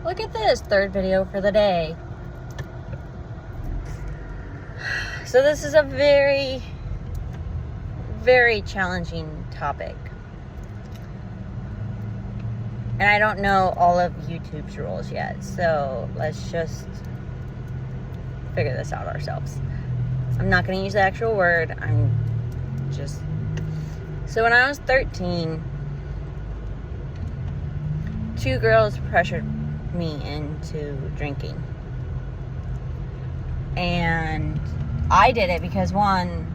Look at this, third video for the day. So this is a very, very challenging topic. And I don't know all of YouTube's rules yet, so let's just figure this out ourselves. I'm not going to use the actual word. So when I was 13, two girls pressured me into drinking. And I did it because, one,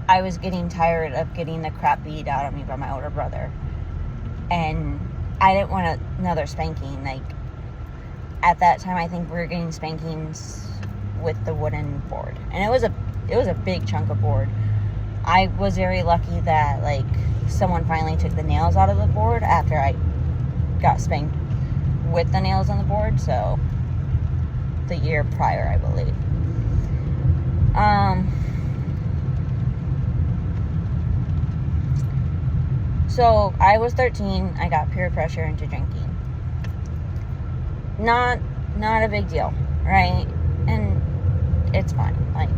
I was getting tired of getting the crap beat out of me by my older brother. And I didn't want another spanking. Like, at that time, I think we were getting spankings with the wooden board. And it was a big chunk of board. I was very lucky that, like, someone finally took the nails out of the board after I got spanked with the nails on the board. So, the year prior, I believe. So, I was 13. I got peer pressure into drinking. Not a big deal, right? And it's fine. Like,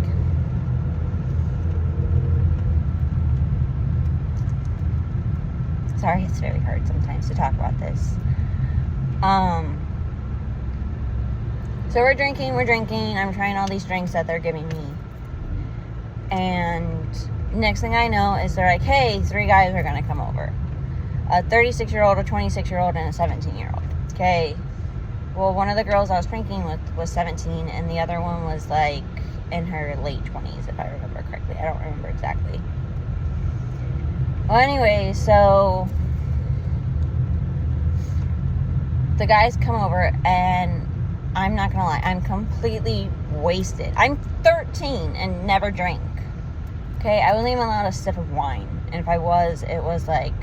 sorry, it's very hard sometimes to talk about this. So we're drinking. I'm trying all these drinks that they're giving me. And next thing I know is they're like, hey, 3 guys are going to come over. A 36-year-old, a 26-year-old, and a 17-year-old. Okay. Well, one of the girls I was drinking with was 17, and the other one was, like, in her late 20s, if I remember correctly. I don't remember exactly. Well, anyway, so the guys come over, and I'm not gonna lie, I'm completely wasted. I'm 13 and never drank. Okay, I wasn't even allowed a sip of wine. And if I was, it was like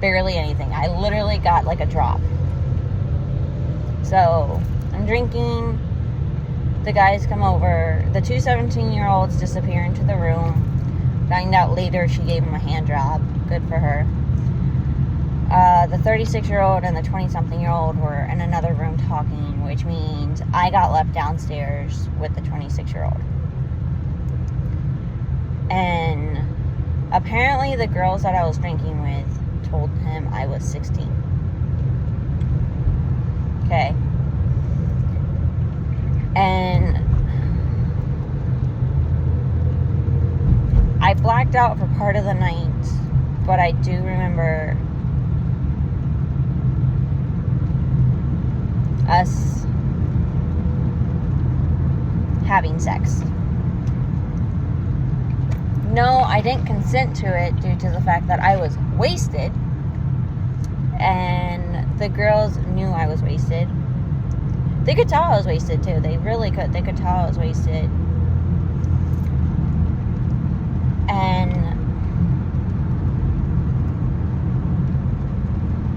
barely anything. I literally got like a drop. So I'm drinking. The guys come over. The two 17-year-olds disappear into the room. Find out later she gave him a hand job. Good for her. The 36-year-old and the 20-something-year-old were in another room talking, which means I got left downstairs with the 26-year-old. And apparently the girls that I was drinking with told him I was 16. Okay. And I blacked out for part of the night, but I do remember us having sex. No, I didn't consent to it due to the fact that I was wasted, and the girls knew I was wasted. They could tell I was wasted too. They really could. They could tell I was wasted. And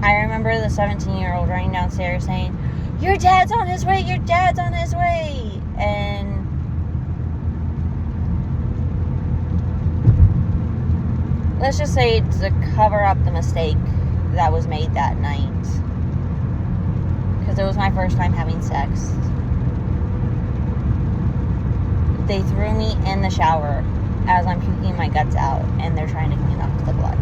I remember the 17-year-old running downstairs saying, your dad's on his way, your dad's on his way. And let's just say to cover up the mistake that was made that night, because it was my first time having sex, they threw me in the shower as I'm puking my guts out, and they're trying to clean up the blood.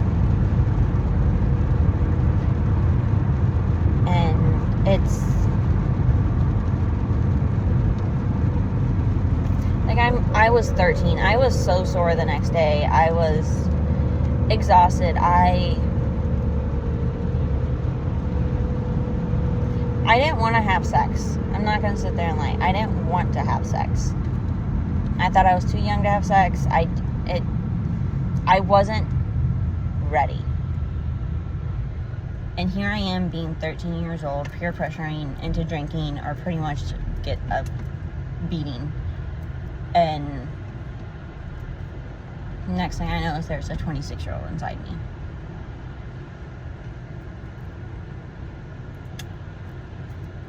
And it's like I was 13. I was so sore the next day. I was exhausted. I didn't want to have sex. I'm not going to sit there and lie. I didn't want to have sex. I thought I was too young to have sex. I wasn't ready. And here I am being 13 years old, peer pressuring into drinking, or pretty much get a beating. And next thing I know is there's a 26-year-old inside me.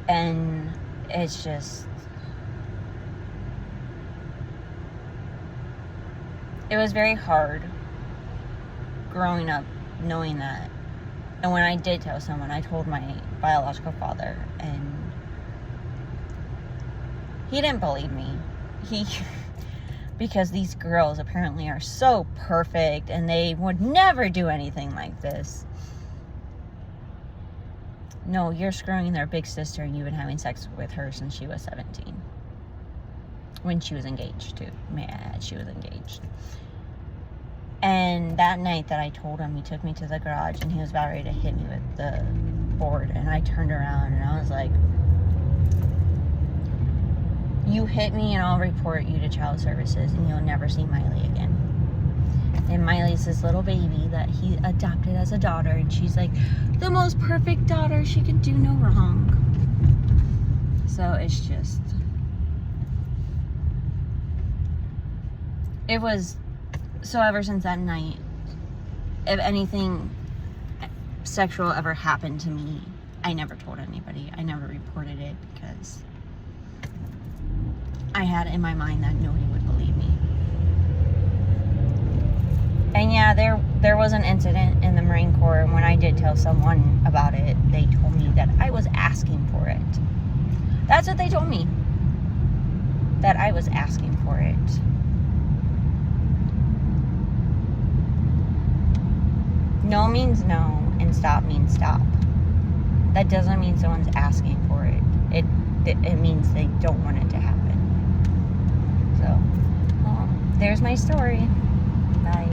And it's just, it was very hard growing up knowing that And when I did tell someone, I told my biological father, and he didn't believe me. Because these girls apparently are so perfect and they would never do anything like this. No, you're screwing their big sister, and you've been having sex with her since she was 17. When she was engaged, too. Man, she was engaged. And that night that I told him, he took me to the garage, and he was about ready to hit me with the board. And I turned around, and I was like, you hit me, and I'll report you to child services, and you'll never see Miley again. And Miley's this little baby that he adopted as a daughter, and she's like the most perfect daughter. She can do no wrong. So it's just, it was, so ever since that night, if anything sexual ever happened to me, I never told anybody. I never reported it because I had in my mind that nobody would believe me. And yeah, there was an incident in the Marine Corps, and when I did tell someone about it, they told me that I was asking for it. That's what they told me. That I was asking for it. No means no, and stop means stop. That doesn't mean someone's asking for it. It means they don't want it to happen. So, there's my story. Bye.